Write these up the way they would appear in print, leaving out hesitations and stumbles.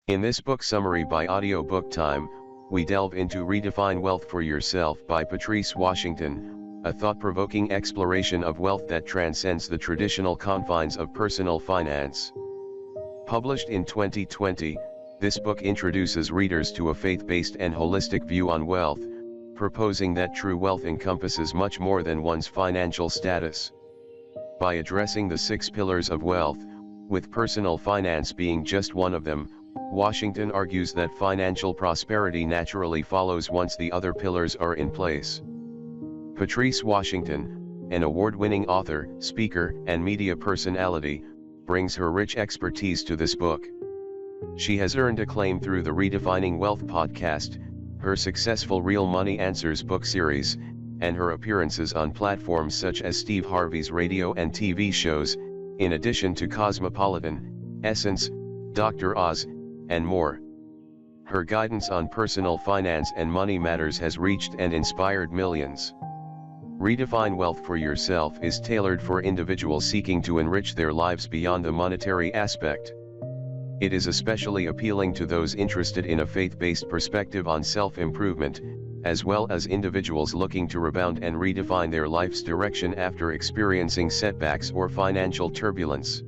In this book summary by Audiobook Time, we delve into Redefine Wealth for Yourself by Patrice Washington, a thought-provoking exploration of wealth that transcends the traditional confines of personal finance. Published in 2020, this book introduces readers to a faith-based and holistic view on wealth, proposing that true wealth encompasses much more than one's financial status. By addressing the 6 pillars of wealth, with personal finance being just one of them, Washington argues that financial prosperity naturally follows once the other pillars are in place. Patrice Washington, an award-winning author, speaker, and media personality, brings her rich expertise to this book. She has earned acclaim through the Redefining Wealth podcast, her successful Real Money Answers book series, and her appearances on platforms such as Steve Harvey's radio and TV shows, in addition to Cosmopolitan, Essence, Dr. Oz, and more. Her guidance on personal finance and money matters has reached and inspired millions. Redefine Wealth for Yourself is tailored for individuals seeking to enrich their lives beyond the monetary aspect. It is especially appealing to those interested in a faith-based perspective on self-improvement, as well as individuals looking to rebound and redefine their life's direction after experiencing setbacks or financial turbulence.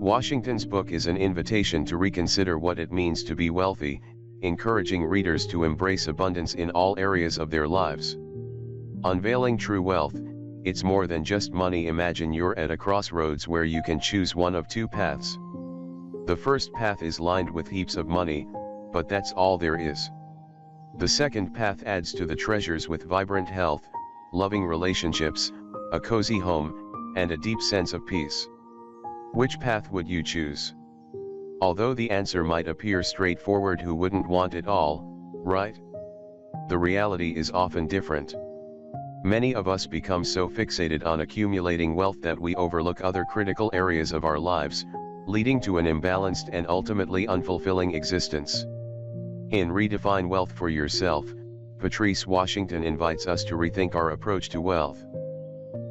Washington's book is an invitation to reconsider what it means to be wealthy, encouraging readers to embrace abundance in all areas of their lives. Unveiling true wealth, it's more than just money. Imagine you're at a crossroads where you can choose one of 2 paths. The first path is lined with heaps of money, but that's all there is. The second path adds to the treasures with vibrant health, loving relationships, a cozy home, and a deep sense of peace. Which path would you choose? Although the answer might appear straightforward, who wouldn't want it all, right? The reality is often different. Many of us become so fixated on accumulating wealth that we overlook other critical areas of our lives, leading to an imbalanced and ultimately unfulfilling existence. In Redefine Wealth for Yourself, Patrice Washington invites us to rethink our approach to wealth.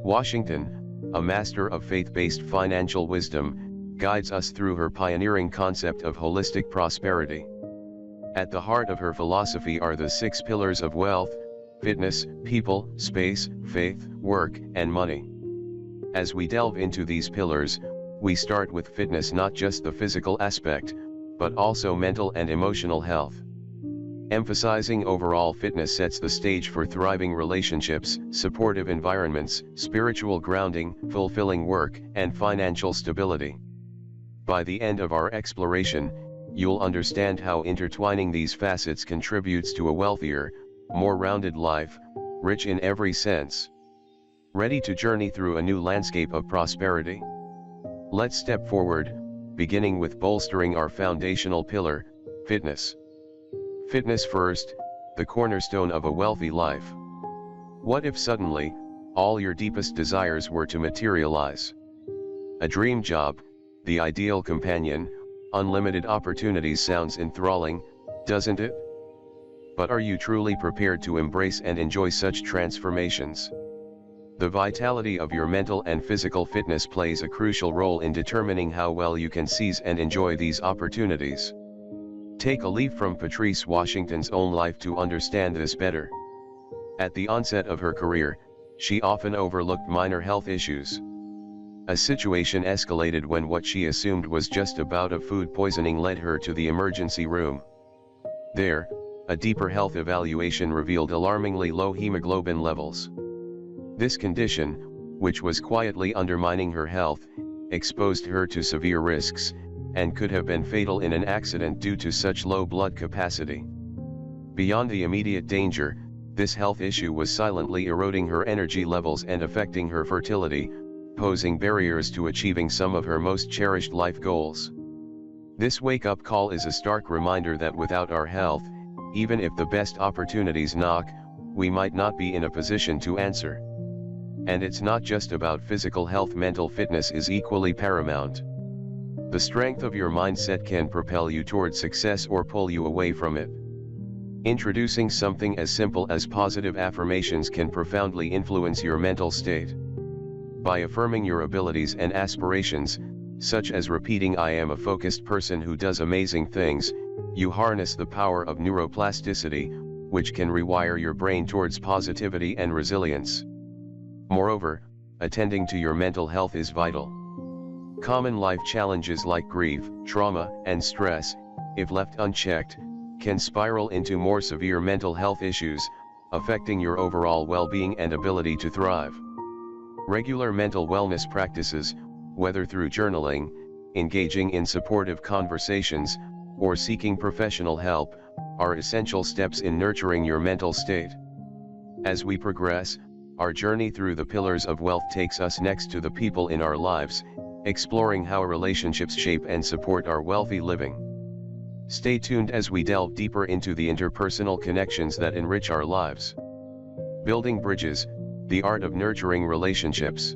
Washington, a master of faith-based financial wisdom, guides us through her pioneering concept of holistic prosperity. At the heart of her philosophy are the 6 pillars of wealth: fitness, people, space, faith, work, and money. As we delve into these pillars, we start with fitness, not just the physical aspect, but also mental and emotional health. Emphasizing overall fitness sets the stage for thriving relationships, supportive environments, spiritual grounding, fulfilling work, and financial stability. By the end of our exploration, you'll understand how intertwining these facets contributes to a wealthier, more rounded life, rich in every sense. Ready to journey through a new landscape of prosperity? Let's step forward, beginning with bolstering our foundational pillar, fitness. Fitness first, the cornerstone of a wealthy life. What if suddenly, all your deepest desires were to materialize? A dream job, the ideal companion, unlimited opportunities. Sounds enthralling, doesn't it? But are you truly prepared to embrace and enjoy such transformations? The vitality of your mental and physical fitness plays a crucial role in determining how well you can seize and enjoy these opportunities. Take a leaf from Patrice Washington's own life to understand this better. At the onset of her career, she often overlooked minor health issues. A situation escalated when what she assumed was just a bout of food poisoning led her to the emergency room. There, a deeper health evaluation revealed alarmingly low hemoglobin levels. This condition, which was quietly undermining her health, exposed her to severe risks, and could have been fatal in an accident due to such low blood capacity. Beyond the immediate danger, this health issue was silently eroding her energy levels and affecting her fertility, posing barriers to achieving some of her most cherished life goals. This wake-up call is a stark reminder that without our health, even if the best opportunities knock, we might not be in a position to answer. And it's not just about physical health. Mental fitness is equally paramount. The strength of your mindset can propel you toward success or pull you away from it. Introducing something as simple as positive affirmations can profoundly influence your mental state. By affirming your abilities and aspirations, such as repeating "I am a focused person who does amazing things," you harness the power of neuroplasticity, which can rewire your brain towards positivity and resilience. Moreover, attending to your mental health is vital. Common life challenges like grief, trauma, and stress, if left unchecked, can spiral into more severe mental health issues, affecting your overall well-being and ability to thrive. Regular mental wellness practices, whether through journaling, engaging in supportive conversations, or seeking professional help, are essential steps in nurturing your mental state. As we progress, our journey through the pillars of wealth takes us next to the people in our lives, exploring how relationships shape and support our wealthy living. Stay tuned as we delve deeper into the interpersonal connections that enrich our lives. Building bridges, the art of nurturing relationships.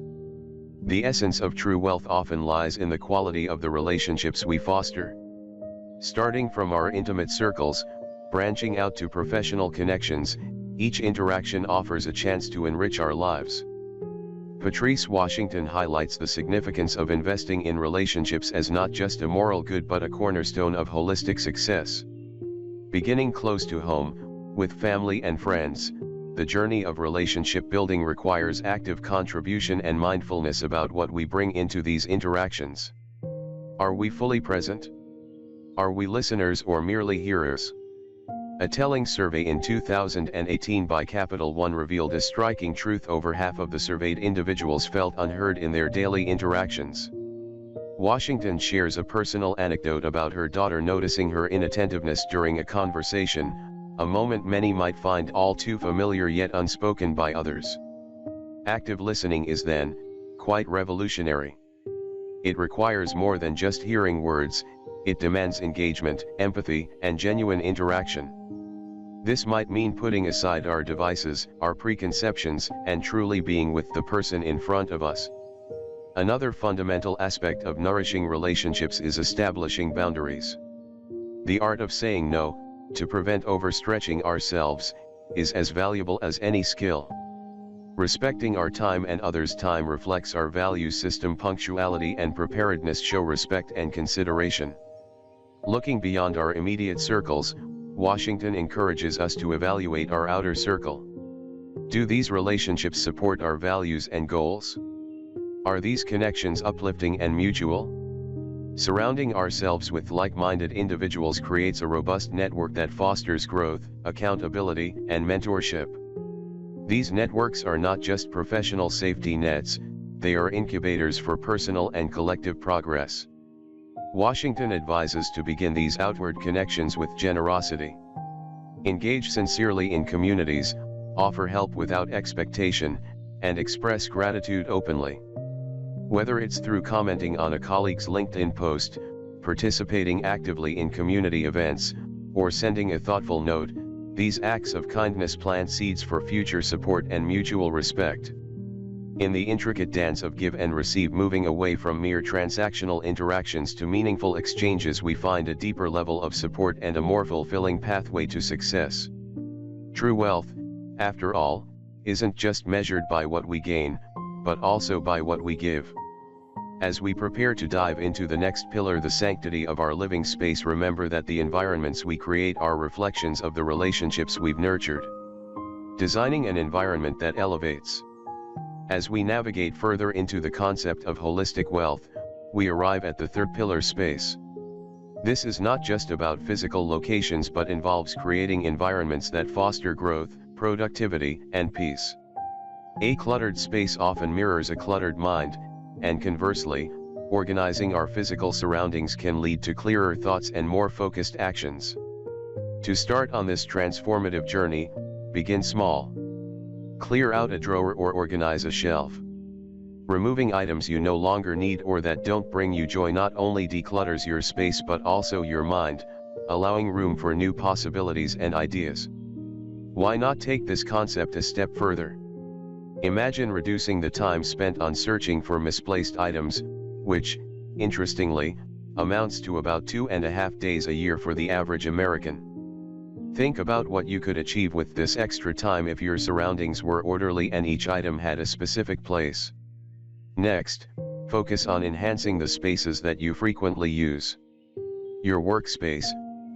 The essence of true wealth often lies in the quality of the relationships we foster. Starting from our intimate circles, branching out to professional connections, each interaction offers a chance to enrich our lives. Patrice Washington highlights the significance of investing in relationships as not just a moral good but a cornerstone of holistic success. Beginning close to home, with family and friends, the journey of relationship building requires active contribution and mindfulness about what we bring into these interactions. Are we fully present? Are we listeners or merely hearers? A telling survey in 2018 by Capital One revealed a striking truth: over half of the surveyed individuals felt unheard in their daily interactions. Washington shares a personal anecdote about her daughter noticing her inattentiveness during a conversation, a moment many might find all too familiar yet unspoken by others. Active listening is then quite revolutionary. It requires more than just hearing words, it demands engagement, empathy, and genuine interaction. This might mean putting aside our devices, our preconceptions, and truly being with the person in front of us. Another fundamental aspect of nourishing relationships is establishing boundaries. The art of saying no, to prevent overstretching ourselves, is as valuable as any skill. Respecting our time and others' time reflects our value system. Punctuality and preparedness show respect and consideration. Looking beyond our immediate circles, Washington encourages us to evaluate our outer circle. Do these relationships support our values and goals? Are these connections uplifting and mutual? Surrounding ourselves with like-minded individuals creates a robust network that fosters growth, accountability, and mentorship. These networks are not just professional safety nets, they are incubators for personal and collective progress. Washington advises to begin these outward connections with generosity. Engage sincerely in communities, offer help without expectation, and express gratitude openly. Whether it's through commenting on a colleague's LinkedIn post, participating actively in community events, or sending a thoughtful note, these acts of kindness plant seeds for future support and mutual respect. In the intricate dance of give and receive, moving away from mere transactional interactions to meaningful exchanges, we find a deeper level of support and a more fulfilling pathway to success. True wealth, after all, isn't just measured by what we gain, but also by what we give. As we prepare to dive into the next pillar, the sanctity of our living space, remember that the environments we create are reflections of the relationships we've nurtured. Designing an environment that elevates. As we navigate further into the concept of holistic wealth, we arrive at the third pillar: space. This is not just about physical locations but involves creating environments that foster growth, productivity, and peace. A cluttered space often mirrors a cluttered mind, and conversely, organizing our physical surroundings can lead to clearer thoughts and more focused actions. To start on this transformative journey, begin small. Clear out a drawer or organize a shelf. Removing items you no longer need or that don't bring you joy not only declutters your space but also your mind, allowing room for new possibilities and ideas. Why not take this concept a step further? Imagine reducing the time spent on searching for misplaced items, which, interestingly, amounts to about 2.5 days a year for the average American. Think about what you could achieve with this extra time if your surroundings were orderly and each item had a specific place. Next, Focus on enhancing the spaces that you frequently use. Your workspace,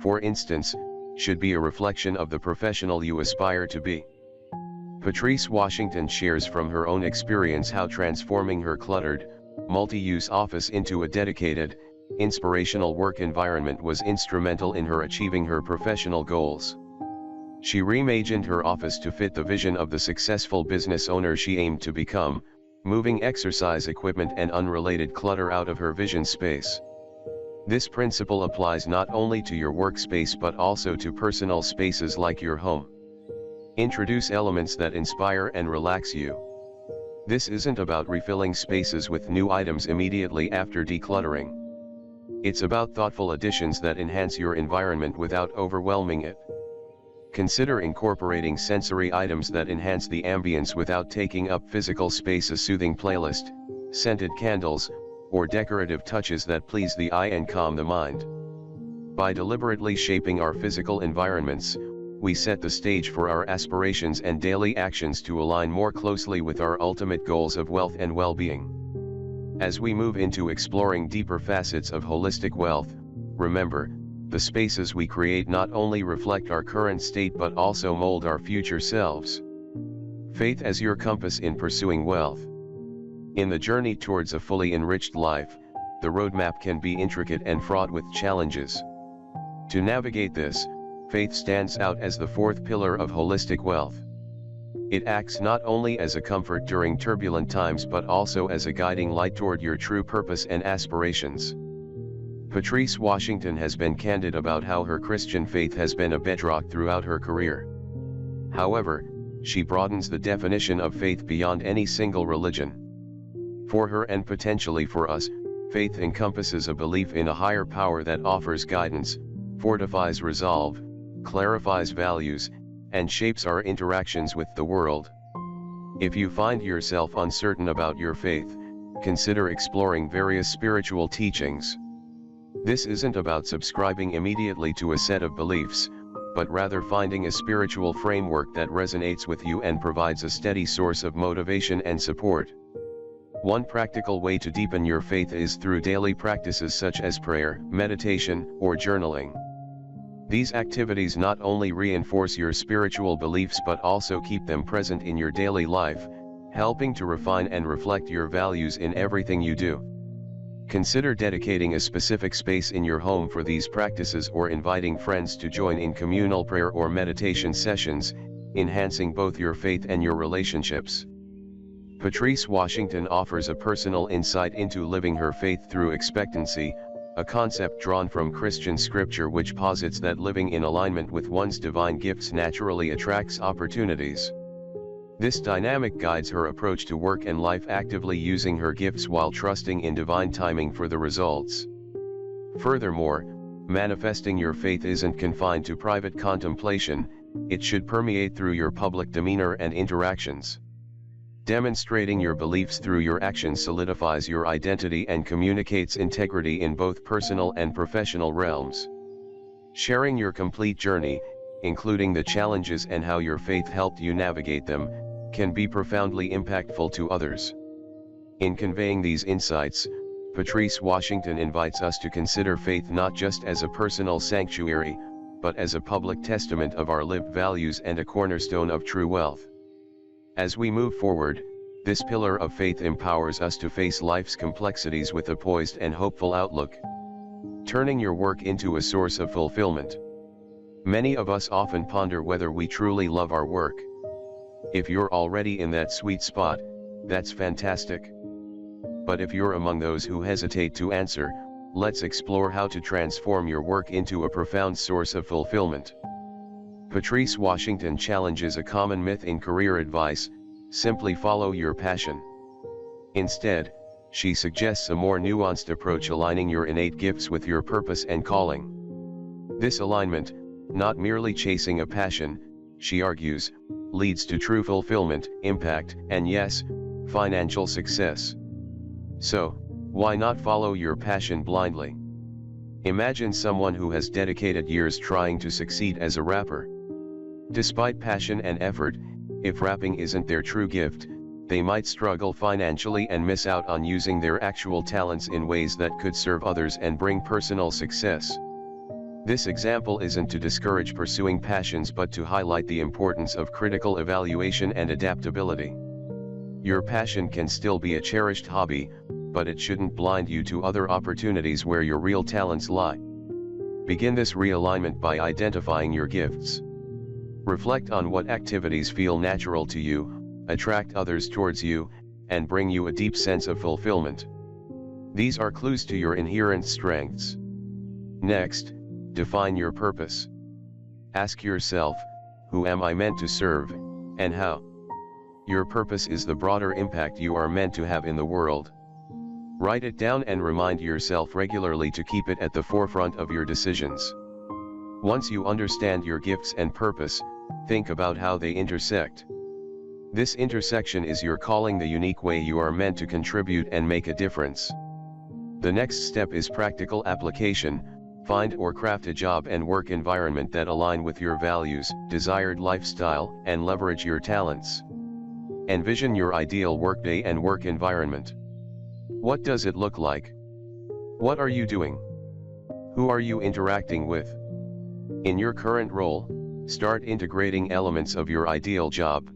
for instance, should be a reflection of the professional you aspire to be. Patrice Washington shares from her own experience how transforming her cluttered, multi-use office into a dedicated, inspirational work environment was instrumental in her achieving her professional goals. She reimagined her office to fit the vision of the successful business owner she aimed to become, moving exercise equipment and unrelated clutter out of her vision space. This principle applies not only to your workspace but also to personal spaces like your home. Introduce elements that inspire and relax you. This isn't about refilling spaces with new items immediately after decluttering. It's about thoughtful additions that enhance your environment without overwhelming it. Consider incorporating sensory items that enhance the ambience without taking up physical space. A soothing playlist, scented candles, or decorative touches that please the eye and calm the mind. By deliberately shaping our physical environments, we set the stage for our aspirations and daily actions to align more closely with our ultimate goals of wealth and well-being. As we move into exploring deeper facets of holistic wealth, remember, the spaces we create not only reflect our current state but also mold our future selves. Faith as your compass in pursuing wealth. In the journey towards a fully enriched life, the roadmap can be intricate and fraught with challenges. To navigate this, faith stands out as the fourth pillar of holistic wealth. It acts not only as a comfort during turbulent times but also as a guiding light toward your true purpose and aspirations. Patrice Washington has been candid about how her Christian faith has been a bedrock throughout her career. However, she broadens the definition of faith beyond any single religion. For her and potentially for us, faith encompasses a belief in a higher power that offers guidance, fortifies resolve, clarifies values, and shapes our interactions with the world. If you find yourself uncertain about your faith, consider exploring various spiritual teachings. This isn't about subscribing immediately to a set of beliefs, but rather finding a spiritual framework that resonates with you and provides a steady source of motivation and support. One practical way to deepen your faith is through daily practices such as prayer, meditation, or journaling. These activities not only reinforce your spiritual beliefs but also keep them present in your daily life, helping to refine and reflect your values in everything you do. Consider dedicating a specific space in your home for these practices or inviting friends to join in communal prayer or meditation sessions, enhancing both your faith and your relationships. Patrice Washington offers a personal insight into living her faith through expectancy, a concept drawn from Christian scripture which posits that living in alignment with one's divine gifts naturally attracts opportunities. This dynamic guides her approach to work and life, actively using her gifts while trusting in divine timing for the results. Furthermore, manifesting your faith isn't confined to private contemplation, it should permeate through your public demeanor and interactions. Demonstrating your beliefs through your actions solidifies your identity and communicates integrity in both personal and professional realms. Sharing your complete journey, including the challenges and how your faith helped you navigate them, can be profoundly impactful to others. In conveying these insights, Patrice Washington invites us to consider faith not just as a personal sanctuary, but as a public testament of our lived values and a cornerstone of true wealth. As we move forward, this pillar of faith empowers us to face life's complexities with a poised and hopeful outlook, turning your work into a source of fulfillment. Many of us often ponder whether we truly love our work. If you're already in that sweet spot, that's fantastic. But if you're among those who hesitate to answer, let's explore how to transform your work into a profound source of fulfillment. Patrice Washington challenges a common myth in career advice: simply follow your passion. Instead, she suggests a more nuanced approach, aligning your innate gifts with your purpose and calling. This alignment, not merely chasing a passion, she argues, leads to true fulfillment, impact, and yes, financial success. So, why not follow your passion blindly? Imagine someone who has dedicated years trying to succeed as a rapper. Despite passion and effort, if rapping isn't their true gift, They might struggle financially and miss out on using their actual talents in ways that could serve others and bring personal success. This example isn't to discourage pursuing passions but to highlight the importance of critical evaluation and adaptability. Your passion can still be a cherished hobby, but it shouldn't blind you to other opportunities where your real talents lie. Begin this realignment by identifying your gifts. Reflect on what activities feel natural to you, attract others towards you, and bring you a deep sense of fulfillment. These are clues to your inherent strengths. Next, define your purpose. Ask yourself, who am I meant to serve, and how? Your purpose is the broader impact you are meant to have in the world. Write it down and remind yourself regularly to keep it at the forefront of your decisions. Once you understand your gifts and purpose, think about how they intersect. This intersection is your calling, the unique way you are meant to contribute and make a difference. The next step is practical application. Find or craft a job and work environment that align with your values, desired lifestyle, and leverage your talents. Envision your ideal workday and work environment. What does it look like? What are you doing? Who are you interacting with? In your current role, start integrating elements of your ideal job.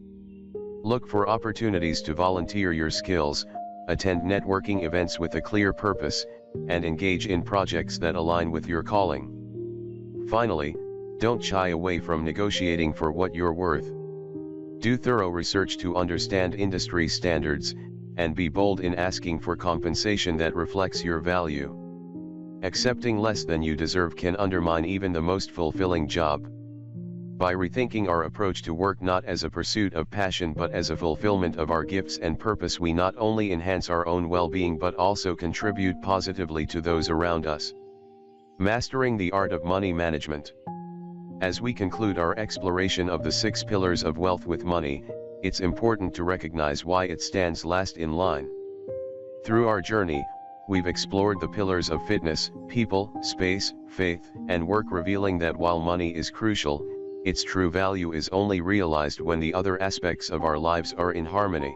Look for opportunities to volunteer your skills, attend networking events with a clear purpose, and engage in projects that align with your calling. Finally, don't shy away from negotiating for what you're worth. Do thorough research to understand industry standards, and be bold in asking for compensation that reflects your value. Accepting less than you deserve can undermine even the most fulfilling job. By rethinking our approach to work not as a pursuit of passion but as a fulfillment of our gifts and purpose, we not only enhance our own well-being but also contribute positively to those around us. Mastering the art of money management. As we conclude our exploration of the 6 pillars of wealth with money, it's important to recognize why it stands last in line. Through our journey, we've explored the pillars of fitness, people, space, faith, and work, revealing that while money is crucial, its true value is only realized when the other aspects of our lives are in harmony.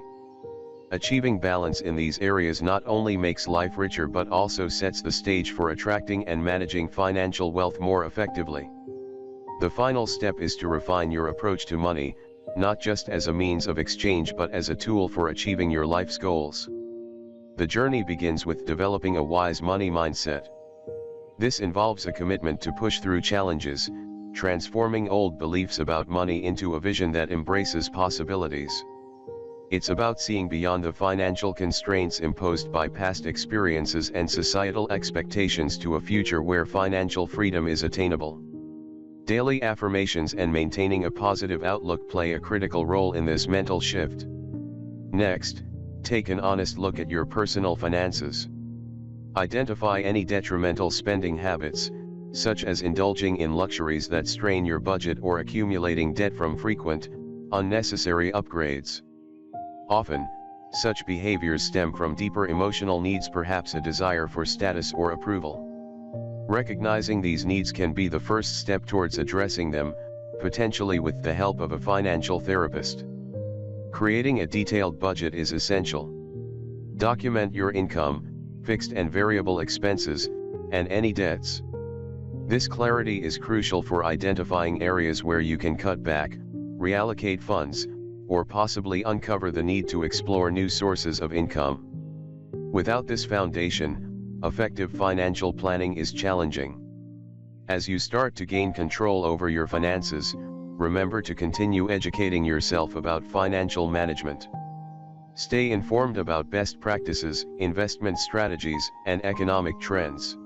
Achieving balance in these areas not only makes life richer but also sets the stage for attracting and managing financial wealth more effectively. The final step is to refine your approach to money, not just as a means of exchange but as a tool for achieving your life's goals. The journey begins with developing a wise money mindset. This involves a commitment to push through challenges, transforming old beliefs about money into a vision that embraces possibilities. It's about seeing beyond the financial constraints imposed by past experiences and societal expectations to a future where financial freedom is attainable. Daily affirmations and maintaining a positive outlook play a critical role in this mental shift. Next, take an honest look at your personal finances. Identify any detrimental spending habits, such as indulging in luxuries that strain your budget or accumulating debt from frequent, unnecessary upgrades. Often, such behaviors stem from deeper emotional needs, perhaps a desire for status or approval. Recognizing these needs can be the first step towards addressing them, potentially with the help of a financial therapist. Creating a detailed budget is essential. Document your income, fixed and variable expenses, and any debts. This clarity is crucial for identifying areas where you can cut back, reallocate funds, or possibly uncover the need to explore new sources of income. Without this foundation, effective financial planning is challenging. As you start to gain control over your finances, remember to continue educating yourself about financial management. Stay informed about best practices, investment strategies, and economic trends.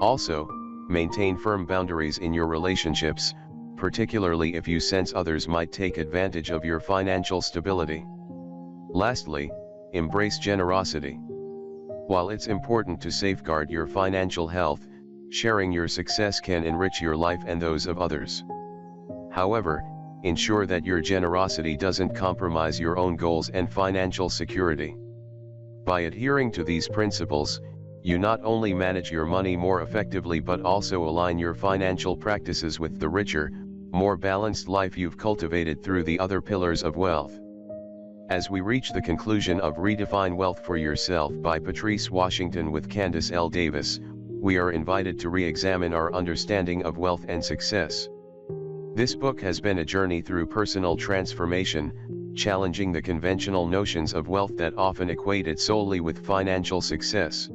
Also, maintain firm boundaries in your relationships, particularly if you sense others might take advantage of your financial stability. Lastly, embrace generosity. While it's important to safeguard your financial health, sharing your success can enrich your life and those of others. However, ensure that your generosity doesn't compromise your own goals and financial security. By adhering to these principles, you not only manage your money more effectively but also align your financial practices with the richer, more balanced life you've cultivated through the other pillars of wealth. As we reach the conclusion of Redefine Wealth for Yourself by Patrice Washington with Candace L. Davis, we are invited to re-examine our understanding of wealth and success. This book has been a journey through personal transformation, challenging the conventional notions of wealth that often equate it solely with financial success.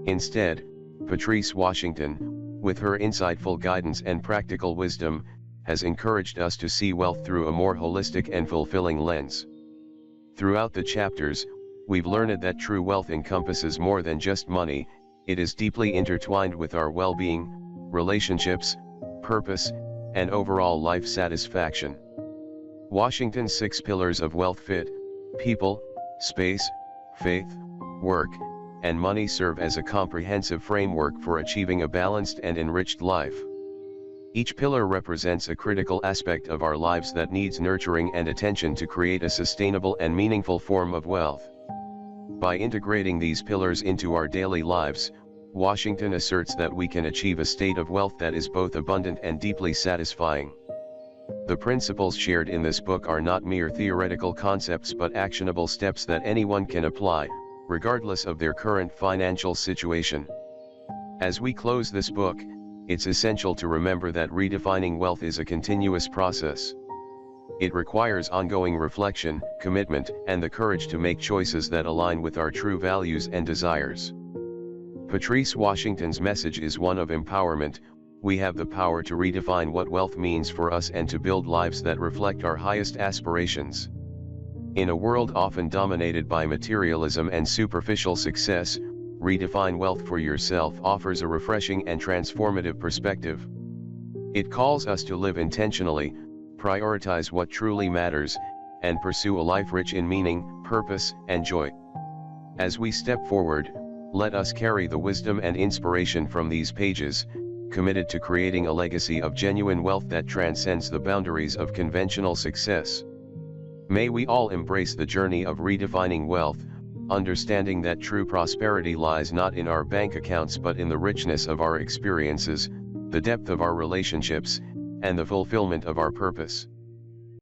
Instead, Patrice Washington, with her insightful guidance and practical wisdom, has encouraged us to see wealth through a more holistic and fulfilling lens. Throughout the chapters, we've learned that true wealth encompasses more than just money. It is deeply intertwined with our well-being, relationships, purpose, and overall life satisfaction. Washington's 6 pillars of wealth fit: people, space, faith, work, and money serve as a comprehensive framework for achieving a balanced and enriched life. Each pillar represents a critical aspect of our lives that needs nurturing and attention to create a sustainable and meaningful form of wealth. By integrating these pillars into our daily lives, Washington asserts that we can achieve a state of wealth that is both abundant and deeply satisfying. The principles shared in this book are not mere theoretical concepts but actionable steps that anyone can apply, regardless of their current financial situation. As we close this book, it's essential to remember that redefining wealth is a continuous process. It requires ongoing reflection, commitment, and the courage to make choices that align with our true values and desires. Patrice Washington's message is one of empowerment. We have the power to redefine what wealth means for us and to build lives that reflect our highest aspirations. In a world often dominated by materialism and superficial success, Redefine Wealth for Yourself offers a refreshing and transformative perspective. It calls us to live intentionally, prioritize what truly matters, and pursue a life rich in meaning, purpose, and joy. As we step forward, let us carry the wisdom and inspiration from these pages, committed to creating a legacy of genuine wealth that transcends the boundaries of conventional success. May we all embrace the journey of redefining wealth, understanding that true prosperity lies not in our bank accounts but in the richness of our experiences, the depth of our relationships, and the fulfillment of our purpose.